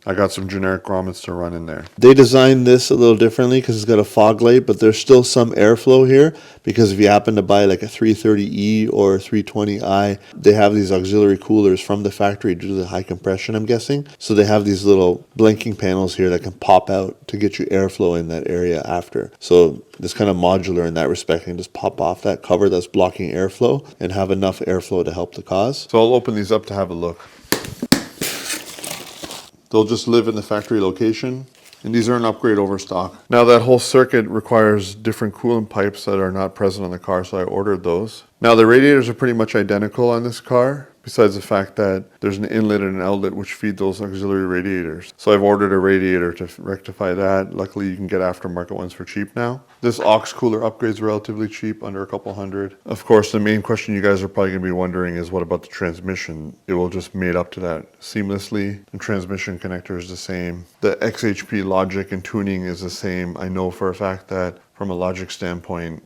I got some generic grommets to run in there. They designed this a little differently because it's got a fog light, but there's still some airflow here because if you happen to buy like a 330E or a 320i, they have these auxiliary coolers from the factory due to the high compression, I'm guessing. So they have these little blinking panels here that can pop out to get you airflow in that area after. So it's kind of modular in that respect. You can just pop off that cover that's blocking airflow and have enough airflow to help the cause. So I'll open these up to have a look. They'll just live in the factory location, and these are an upgrade over stock. Now that whole circuit requires different coolant pipes that are not present on the car, so I ordered those. Now the radiators are pretty much identical on this car, besides the fact that there's an inlet and an outlet which feed those auxiliary radiators. So I've ordered a radiator to rectify that. Luckily you can get aftermarket ones for cheap now. This aux cooler upgrade is relatively cheap, under a couple $100. Of course, the main question you guys are probably going to be wondering is what about the transmission? It will just mate up to that seamlessly. The transmission connector is the same. The XHP logic and tuning is the same. I know for a fact that from a logic standpoint,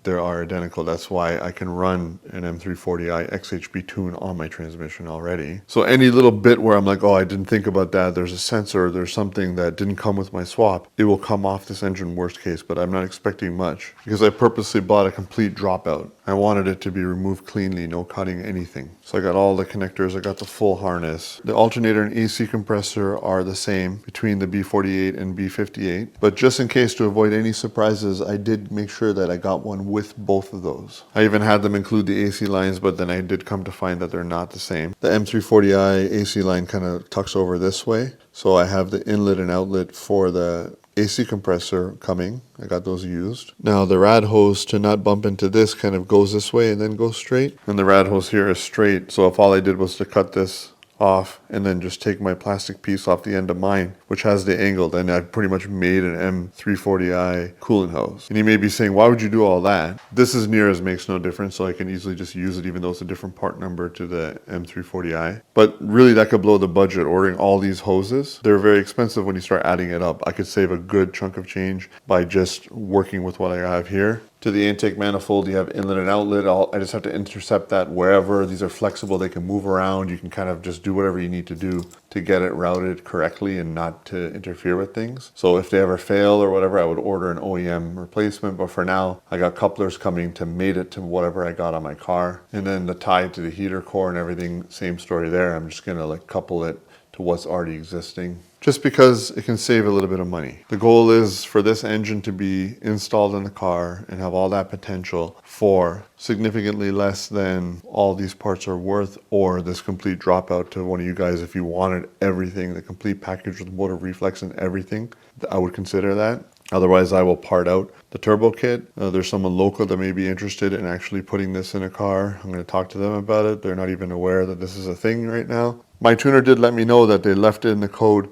they are identical. That's why I can run an M340i XHP tune on my transmission already. So any little bit where I'm like, oh, I didn't think about that, there's a sensor, there's something that didn't come with my swap, it will come off this engine worst case, but I'm not expecting much because I purposely bought a complete dropout. I wanted it to be removed cleanly, no cutting anything. So I got all the connectors, I got the full harness. The alternator and AC compressor are the same between the B48 and B58, but just in case to avoid any surprises, I did make sure that I got one with both of those. I even had them include the AC lines, but then I did come to find that they're not the same. The M340i AC line kind of tucks over this way, so I have the inlet and outlet for the AC compressor coming. I got those used. Now the rad hose, to not bump into this, kind of goes this way and then goes straight. And the rad hose here is straight, so if all I did was to cut this off and then just take my plastic piece off the end of mine, which has the angle, then I've pretty much made an M340i coolant hose. And you may be saying, why would you do all that? This is near as makes no difference, so I can easily just use it even though it's a different part number to the M340i. But really that could blow the budget, ordering all these hoses. They're very expensive when you start adding it up. I could save a good chunk of change by just working with what I have here. To the intake manifold, you have inlet and outlet. I just have to intercept that wherever. These are flexible, they can move around. You can kind of just do whatever you need to do to get it routed correctly and not to interfere with things. So if they ever fail or whatever, I would order an OEM replacement. But for now, I got couplers coming to mate it to whatever I got on my car. And then the tie to the heater core and everything, same story there. I'm just gonna couple it to what's already existing, just because it can save a little bit of money. The goal is for this engine to be installed in the car and have all that potential for significantly less than all these parts are worth, or this complete dropout to one of you guys. If you wanted everything, the complete package with motor reflex and everything, I would consider that. Otherwise, I will part out the turbo kit. There's someone local that may be interested in actually putting this in a car. I'm going to talk to them about it. They're not even aware that this is a thing right now. My tuner did let me know that they left it in the code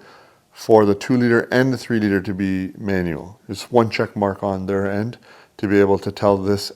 for the 2-liter and the 3-liter to be manual. It's one check mark on their end to be able to tell this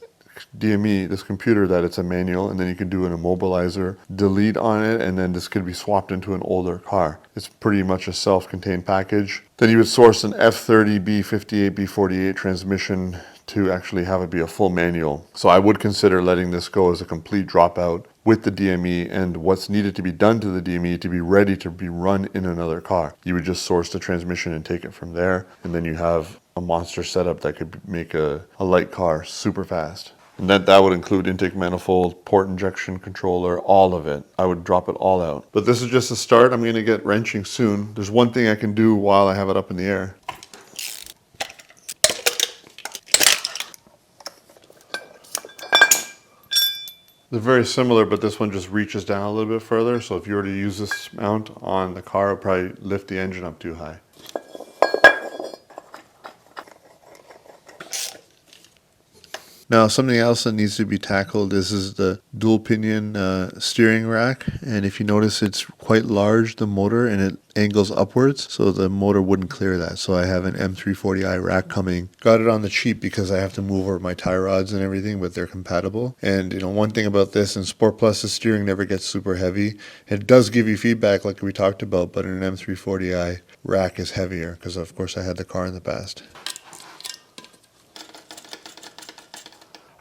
DME, this computer, that it's a manual, and then you can do an immobilizer delete on it, and then this could be swapped into an older car. It's pretty much a self-contained package. Then you would source an F30, B58, B48 transmission to actually have it be a full manual. So I would consider letting this go as a complete dropout with the DME and what's needed to be done to the DME to be ready to be run in another car. You would just source the transmission and take it from there, and then you have a monster setup that could make a light car super fast. And that would include intake manifold, port injection controller, all of it. I would drop it all out. But this is just a start. I'm going to get wrenching soon. There's one thing I can do while I have it up in the air. They're very similar, but this one just reaches down a little bit further. So if you were to use this mount on the car, it'll probably lift the engine up too high. Now, something else that needs to be tackled is the dual pinion steering rack. And if you notice, it's quite large, the motor, and it angles upwards. So the motor wouldn't clear that. So I have an M340i rack coming. Got it on the cheap because I have to move over my tie rods and everything, but they're compatible. And, you know, one thing about this, in Sport Plus, the steering never gets super heavy. It does give you feedback like we talked about, but an M340i rack is heavier because, of course, I had the car in the past.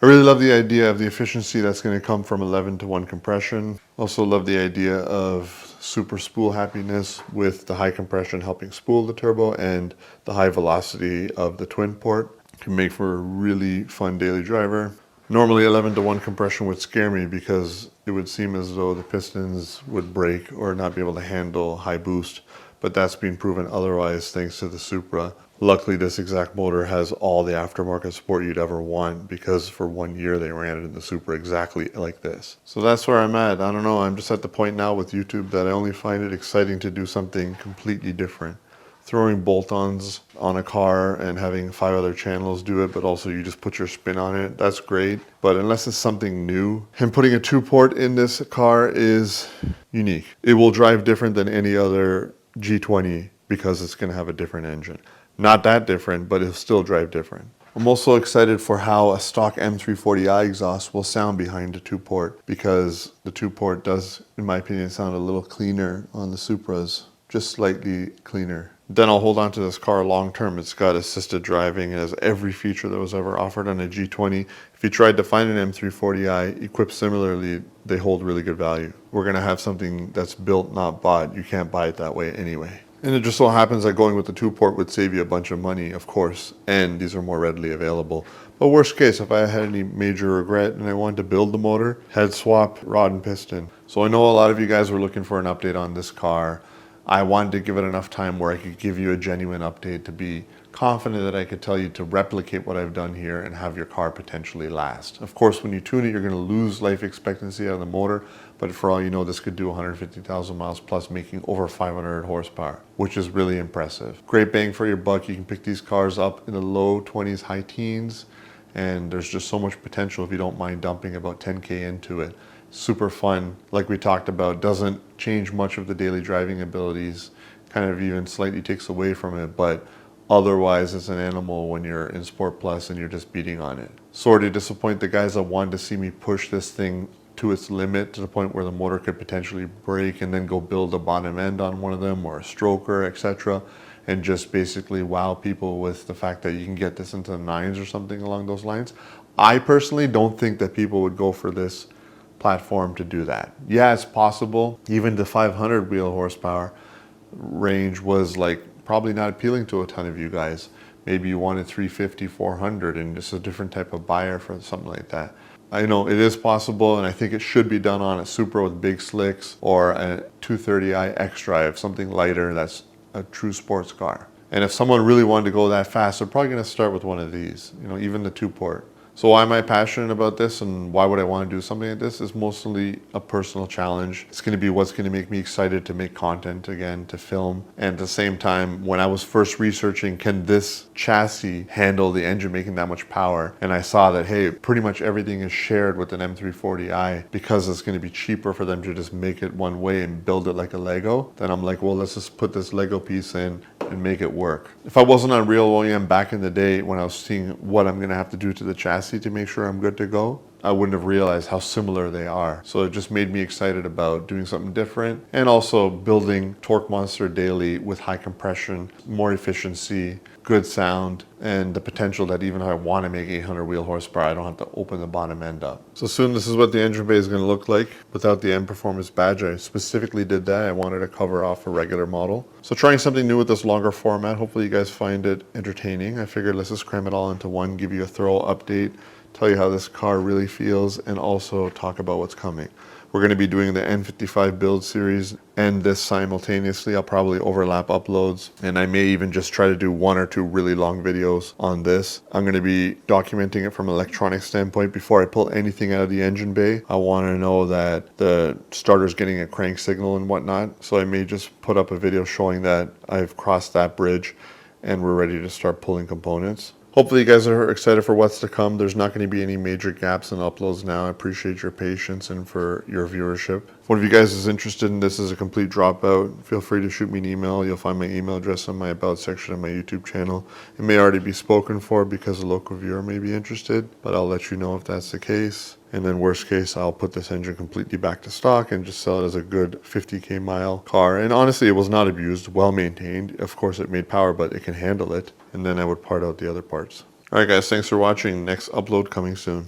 I really love the idea of the efficiency that's going to come from 11-to-1 compression. Also love the idea of super spool happiness with the high compression helping spool the turbo and the high velocity of the twin port. Can make for a really fun daily driver. Normally 11-to-1 compression would scare me because it would seem as though the pistons would break or not be able to handle high boost, but that's been proven otherwise thanks to the Supra. Luckily, this exact motor has all the aftermarket support you'd ever want because for 1 year they ran it in the Supra exactly like this. So that's where I'm at. I don't know, I'm just at the point now with YouTube that I only find it exciting to do something completely different. Throwing bolt-ons on a car and having 5 other channels do it, but also you just put your spin on it, that's great. But unless it's something new, and putting a 2-port in this car is unique. It will drive different than any other G20 because it's going to have a different engine. Not that different, but it'll still drive different. I'm also excited for how a stock M340i exhaust will sound behind a 2-port because the 2-port does, in my opinion, sound a little cleaner on the Supras, just slightly cleaner. Then I'll hold on to this car long term. It's got assisted driving. It has every feature that was ever offered on a G20. If you tried to find an M340i equipped similarly, they hold really good value. We're gonna have something that's built, not bought. You can't buy it that way anyway. And it just so happens that going with the 2-port would save you a bunch of money, of course, and these are more readily available. But worst case, if I had any major regret and I wanted to build the motor, head swap, rod and piston. So I know a lot of you guys were looking for an update on this car. I wanted to give it enough time where I could give you a genuine update to be confident that I could tell you to replicate what I've done here and have your car potentially last. Of course, when you tune it, you're going to lose life expectancy out of the motor, but for all you know, this could do 150,000 miles plus, making over 500 horsepower, which is really impressive. Great bang for your buck. You can pick these cars up in the low 20s, high teens, and there's just so much potential if you don't mind dumping about 10K into it. Super fun, like we talked about, doesn't change much of the daily driving abilities, kind of even slightly takes away from it, but otherwise it's an animal when you're in Sport Plus and you're just beating on it. Sorry to disappoint the guys that wanted to see me push this thing to its limit, to the point where the motor could potentially break and then go build a bottom end on one of them or a stroker, etc., and just basically wow people with the fact that you can get this into the 9s or something along those lines. I personally don't think that people would go for this platform to do that. Yeah, it's possible. Even the 500 wheel horsepower range was like probably not appealing to a ton of you guys. Maybe you wanted 350, 400 and just a different type of buyer for something like that. I know it is possible, and I think it should be done on a Supra with big slicks or a 230i X-Drive, something lighter that's a true sports car. And if someone really wanted to go that fast, they're probably going to start with one of these, you know, even the 2-port. So why am I passionate about this and why would I want to do something like this? Is mostly a personal challenge. It's going to be what's going to make me excited to make content again, to film. And at the same time, when I was first researching, can this chassis handle the engine making that much power? And I saw that, hey, pretty much everything is shared with an M340i because it's going to be cheaper for them to just make it one way and build it like a Lego. Then I'm like, well, let's just put this Lego piece in and make it work. If I wasn't on Real OEM back in the day when I was seeing what I'm going to have to do to the chassis to make sure I'm good to go, I wouldn't have realized how similar they are. So it just made me excited about doing something different and also building Torque Monster daily with high compression, more efficiency, good sound, and the potential that even if I want to make 800 wheel horsepower, I don't have to open the bottom end up. So soon this is what the engine bay is going to look like without the M Performance badge. I specifically did that. I wanted to cover off a regular model. So trying something new with this longer format. Hopefully you guys find it entertaining. I figured let's just cram it all into one, give you a thorough update, tell you how this car really feels, and also talk about what's coming. We're going to be doing the N55 build series and this simultaneously. I'll probably overlap uploads, and I may even just try to do 1 or 2 really long videos on this. I'm going to be documenting it from an electronic standpoint. Before I pull anything out of the engine bay, I want to know that the starter's getting a crank signal and whatnot. So I may just put up a video showing that I've crossed that bridge and we're ready to start pulling components. Hopefully you guys are excited for what's to come. There's not going to be any major gaps in uploads now. I appreciate your patience and for your viewership. If one of you guys is interested in this as a complete dropout, feel free to shoot me an email. You'll find my email address on my About section of my YouTube channel. It may already be spoken for because a local viewer may be interested, but I'll let you know if that's the case. And then worst case, I'll put this engine completely back to stock and just sell it as a good 50k mile car. And honestly, it was not abused, well maintained. Of course, it made power, but it can handle it. And then I would part out the other parts. All right, guys, thanks for watching. Next upload coming soon.